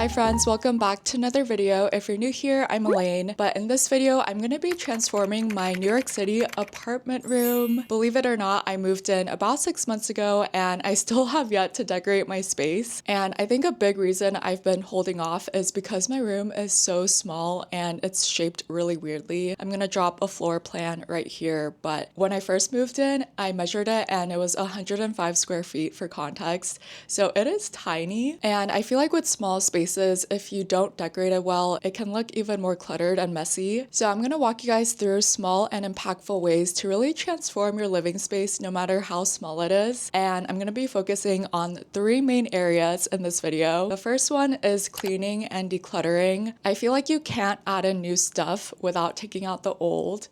friends, welcome back to another video. If you're new here, I'm Elaine, but in this video, I'm going to be transforming my New York City apartment room. Believe it or not, I moved in about 6 months ago and I still have yet to decorate my space. And I think a big reason I've been holding off is because my room is so small and it's shaped really weirdly. I'm going to drop a floor plan right here, but when I first moved in, I measured it and it was 105 square feet for context. So it is tiny, and I feel like with small spaces, if you don't decorate it well, it can look even more cluttered and messy. So I'm gonna walk you guys through small and impactful ways to really transform your living space no matter how small it is. And I'm gonna be focusing on 3 main areas in this video. The first one is cleaning and decluttering. I feel like you can't add in new stuff without taking out the old.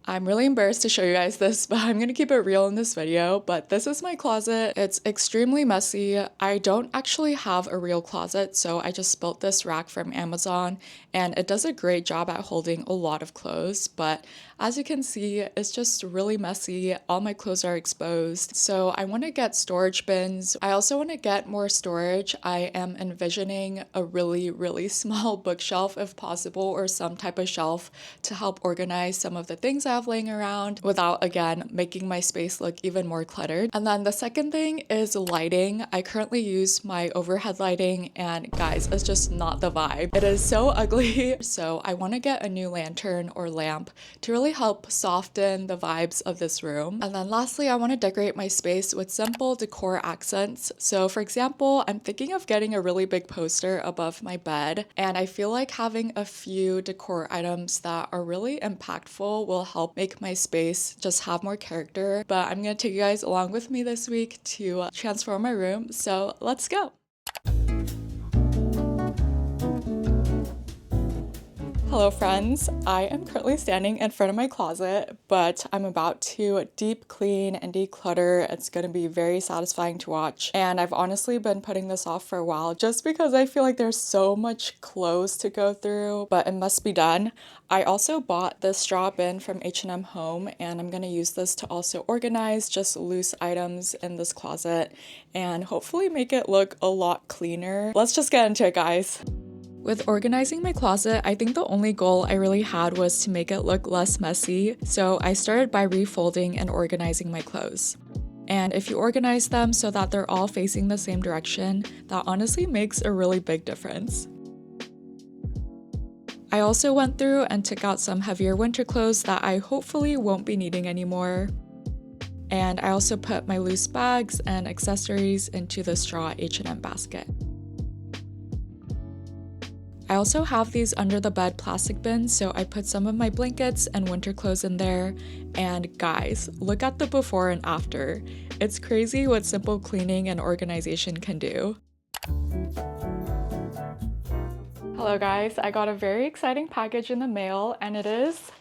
I'm really embarrassed to show you guys this, but I'm gonna keep it real in this video. But this is my closet. It's extremely messy. I don't actually have a real closet, so I just built this rack from Amazon, and it does a great job at holding a lot of clothes. But as you can see, it's just really messy. All my clothes are exposed. So I want to get storage bins. I also want to get more storage. I am envisioning a really small bookshelf if possible, or some type of shelf to help organize some of the things I have laying around without, again, making my space look even more cluttered. And then the second thing is lighting. I currently use my overhead lighting, and guys, it's just not the vibe. It is so ugly. So I want to get a new lantern or lamp to really help soften the vibes of this room. And then lastly, I want to decorate my space with simple decor accents. So for example, I'm thinking of getting a really big poster above my bed, and I feel like having a few decor items that are really impactful will help make my space just have more character. But I'm gonna take you guys along with me this week to transform my room, so let's go. Hello friends, I am currently standing in front of my closet, but I'm about to deep clean and declutter. It's going to be very satisfying to watch, and I've honestly been putting this off for a while just because I feel like there's so much clothes to go through, but it must be done. I also bought this straw bin from H&M Home, and I'm going to use this to also organize just loose items in this closet and hopefully make it look a lot cleaner. Let's just get into it, guys. With organizing my closet, I think the only goal I really had was to make it look less messy, so I started by refolding and organizing my clothes. And if you organize them so that they're all facing the same direction, that honestly makes a really big difference. I also went through and took out some heavier winter clothes that I hopefully won't be needing anymore. And I also put my loose bags and accessories into the straw H&M basket. I also have these under the bed plastic bins, so I put some of my blankets and winter clothes in there. And guys, look at the before and after. It's crazy what simple cleaning and organization can do. Hello guys, I got a very exciting package in the mail, and it is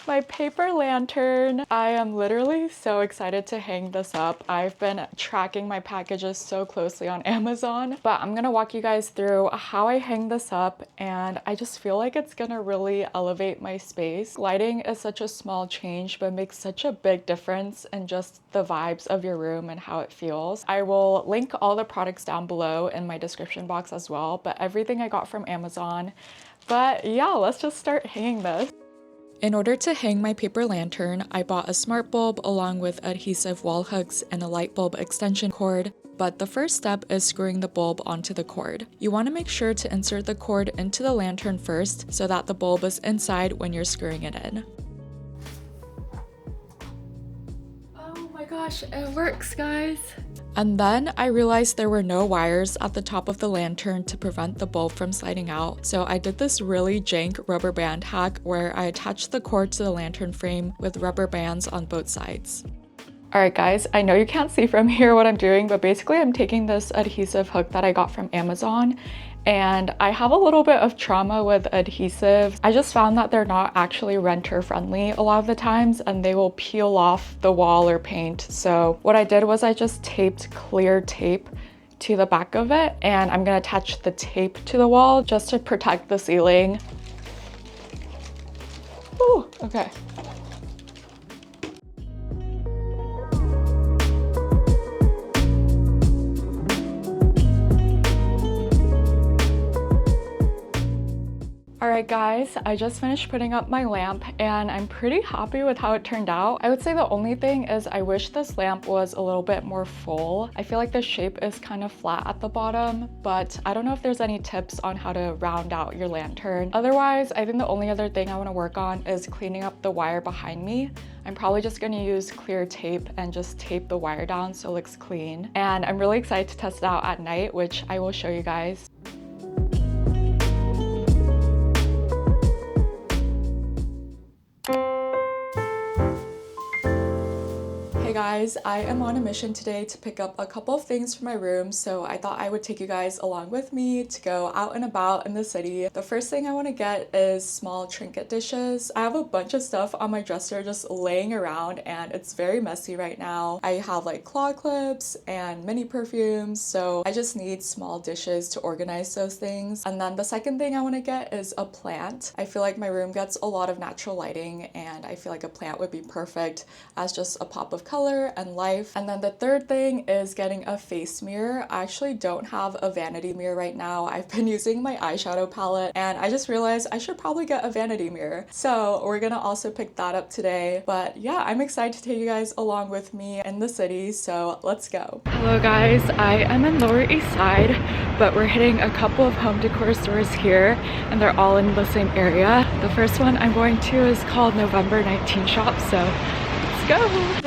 my paper lantern. I am literally so excited to hang this up. I've been tracking my packages so closely on Amazon, but I'm gonna walk you guys through how I hang this up, and I just feel like it's gonna really elevate my space. Lighting is such a small change, but makes such a big difference in just the vibes of your room and how it feels. I will link all the products down below in my description box as well, but everything I got from Amazon. But yeah, let's just start hanging this. In order to hang my paper lantern, I bought a smart bulb along with adhesive wall hooks and a light bulb extension cord, but the first step is screwing the bulb onto the cord. You want to make sure to insert the cord into the lantern first so that the bulb is inside when you're screwing it in. Oh my gosh, it works, guys! And then I realized there were no wires at the top of the lantern to prevent the bulb from sliding out, so I did this really jank rubber band hack where I attached the cord to the lantern frame with rubber bands on both sides. Alright guys, I know you can't see from here what I'm doing, but basically I'm taking this adhesive hook that I got from Amazon, and I have a little bit of trauma with adhesive. I just found that they're not actually renter friendly a lot of the times, and they will peel off the wall or paint. So what I did was I just taped clear tape to the back of it, and I'm gonna attach the tape to the wall just to protect the ceiling. Ooh, okay. Alright guys, I just finished putting up my lamp and I'm pretty happy with how it turned out. I would say the only thing is I wish this lamp was a little bit more full. I feel like the shape is kind of flat at the bottom, but I don't know if there's any tips on how to round out your lantern. Otherwise, I think the only other thing I want to work on is cleaning up the wire behind me. I'm probably just going to use clear tape and just tape the wire down so it looks clean. And I'm really excited to test it out at night, which I will show you guys. Hey guys, I am on a mission today to pick up a couple of things for my room, so I thought I would take you guys along with me to go out and about in the city. The first thing I want to get is small trinket dishes. I have a bunch of stuff on my dresser just laying around and it's very messy right now. I have like claw clips and mini perfumes, so I just need small dishes to organize those things. And then the second thing I want to get is a plant. I feel like my room gets a lot of natural lighting and I feel like a plant would be perfect as just a pop of color and life. And then the third thing is getting a face mirror. I actually don't have a vanity mirror right now. I've been using my eyeshadow palette and I just realized I should probably get a vanity mirror. So we're gonna also pick that up today. But yeah, I'm excited to take you guys along with me in the city, so let's go. Hello guys, I am in Lower East Side, but we're hitting a couple of home decor stores here and they're all in the same area. The first one I'm going to is called November 19 Shop, so let's go.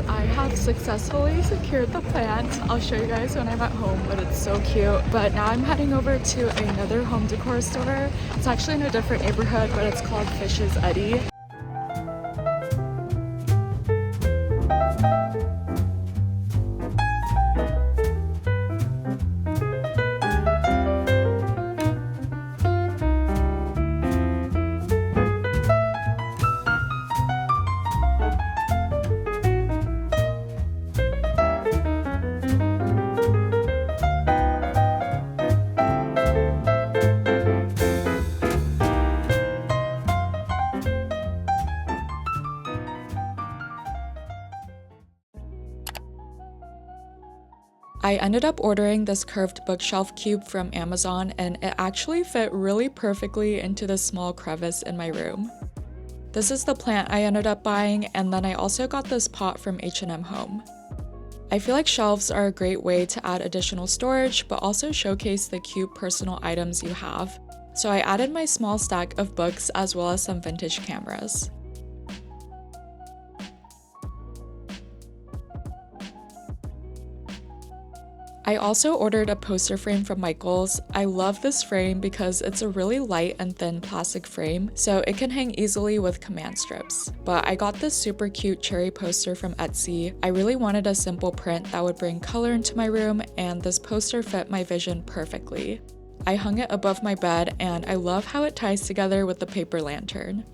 I have successfully secured the plant. I'll show you guys when I'm at home, but it's so cute. But now I'm heading over to another home decor store. It's actually in a different neighborhood, but it's called Fish's Eddy. I ended up ordering this curved bookshelf cube from Amazon and it actually fit really perfectly into this small crevice in my room. This is the plant I ended up buying, and then I also got this pot from H&M Home. I feel like shelves are a great way to add additional storage but also showcase the cute personal items you have. So I added my small stack of books as well as some vintage cameras. I also ordered a poster frame from Michaels. I love this frame because it's a really light and thin plastic frame, so it can hang easily with command strips. But I got this super cute cherry poster from Etsy. I really wanted a simple print that would bring color into my room, and this poster fit my vision perfectly. I hung it above my bed, and I love how it ties together with the paper lantern.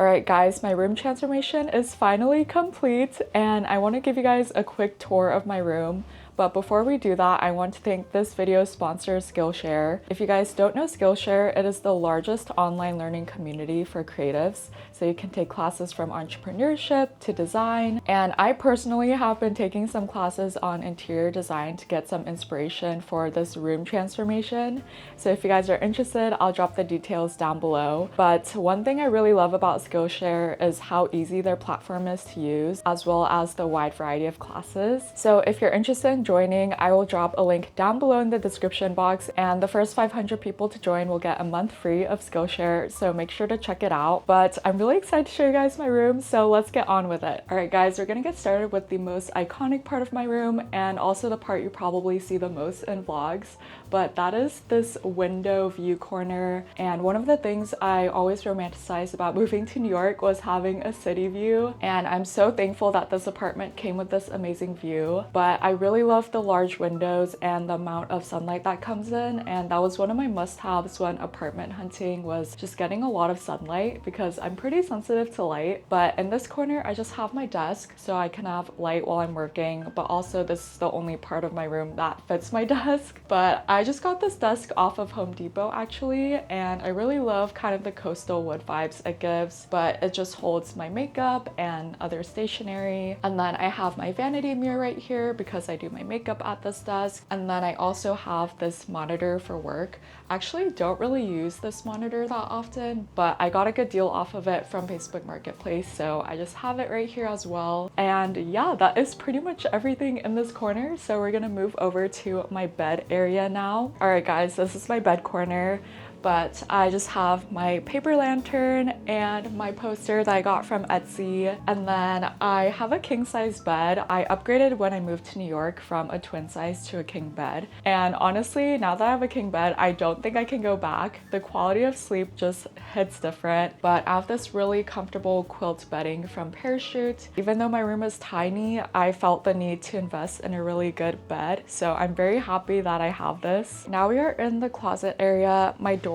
Alright guys, my room transformation is finally complete, and I want to give you guys a quick tour of my room. But before we do that, I want to thank this video's sponsor, Skillshare. If you guys don't know Skillshare, it is the largest online learning community for creatives. So you can take classes from entrepreneurship to design. And I personally have been taking some classes on interior design to get some inspiration for this room transformation. So if you guys are interested, I'll drop the details down below. But one thing I really love about Skillshare is how easy their platform is to use, as well as the wide variety of classes. So if you're interested in joining, I will drop a link down below in the description box, and the first 500 people to join will get a month free of Skillshare, so make sure to check it out. But I'm really excited to show you guys my room, so let's get on with it. Alright guys, we're gonna get started with the most iconic part of my room, and also the part you probably see the most in vlogs, but that is this window view corner. And one of the things I always romanticized about moving to New York was having a city view, and I'm so thankful that this apartment came with this amazing view. But I really love the large windows and the amount of sunlight that comes in, and that was one of my must-haves when apartment hunting, was just getting a lot of sunlight because I'm pretty sensitive to light. But in this corner I just have my desk so I can have light while I'm working, but also this is the only part of my room that fits my desk. But I just got this desk off of Home Depot actually, and I really love kind of the coastal wood vibes it gives, but it just holds my makeup and other stationery. And then I have my vanity mirror right here because I do my makeup at this desk. And then I also have this monitor for work. I actually don't really use this monitor that often, but I got a good deal off of it from Facebook Marketplace, so I just have it right here as well. And yeah, that is pretty much everything in this corner. So we're gonna move over to my bed area now. All right guys, this is my bed corner. But I just have my paper lantern and my poster that I got from Etsy. And then I have a king size bed. I upgraded when I moved to New York from a twin size to a king bed. And honestly, now that I have a king bed, I don't think I can go back. The quality of sleep just hits different. But I have this really comfortable quilt bedding from Parachute. Even though my room is tiny, I felt the need to invest in a really good bed. So I'm very happy that I have this. Now we are in the closet area. My door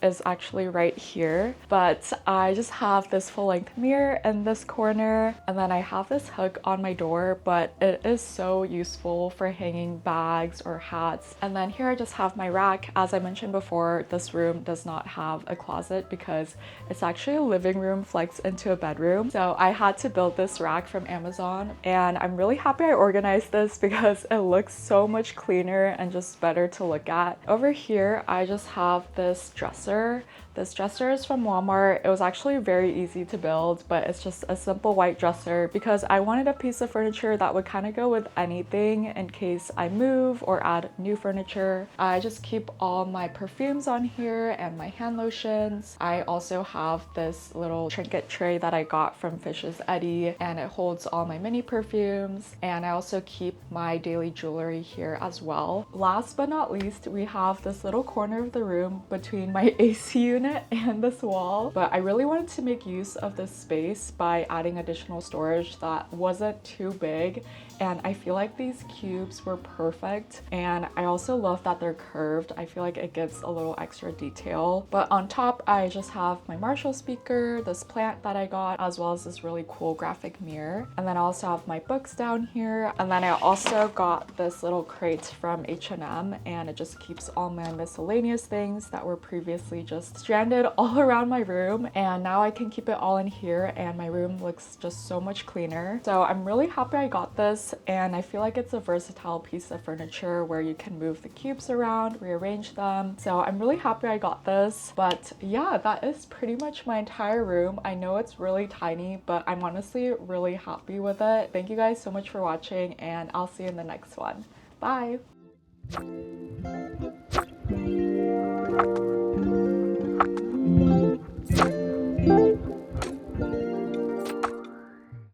is actually right here, but I just have this full-length mirror in this corner, and then I have this hook on my door, but it is so useful for hanging bags or hats. And then here I just have my rack. As I mentioned before, this room does not have a closet because it's actually a living room flexed into a bedroom, so I had to build this rack from Amazon, and I'm really happy I organized this because it looks so much cleaner and just better to look at. Over here I just have this dresser. This dresser is from Walmart. It was actually very easy to build, but it's just a simple white dresser because I wanted a piece of furniture that would kind of go with anything in case I move or add new furniture. I just keep all my perfumes on here and my hand lotions. I also have this little trinket tray that I got from Fish's Eddy, and it holds all my mini perfumes. And I also keep my daily jewelry here as well. Last but not least, we have this little corner of the room between my AC unit and this wall, but I really wanted to make use of this space by adding additional storage that wasn't too big, and I feel like these cubes were perfect. And I also love that they're curved. I feel like it gives a little extra detail. But on top I just have my Marshall speaker, this plant that I got, as well as this really cool graphic mirror. And then I also have my books down here, and then I also got this little crate from H&M, and it just keeps all my miscellaneous things that were previously just stranded all around my room. And now I can keep it all in here, and my room looks just so much cleaner. So I'm really happy I got this, and I feel like it's a versatile piece of furniture where you can move the cubes around, rearrange them. So I'm really happy I got this. But yeah, that is pretty much my entire room. I know it's really tiny, but I'm honestly really happy with it. Thank you guys so much for watching, and I'll see you in the next one. Bye!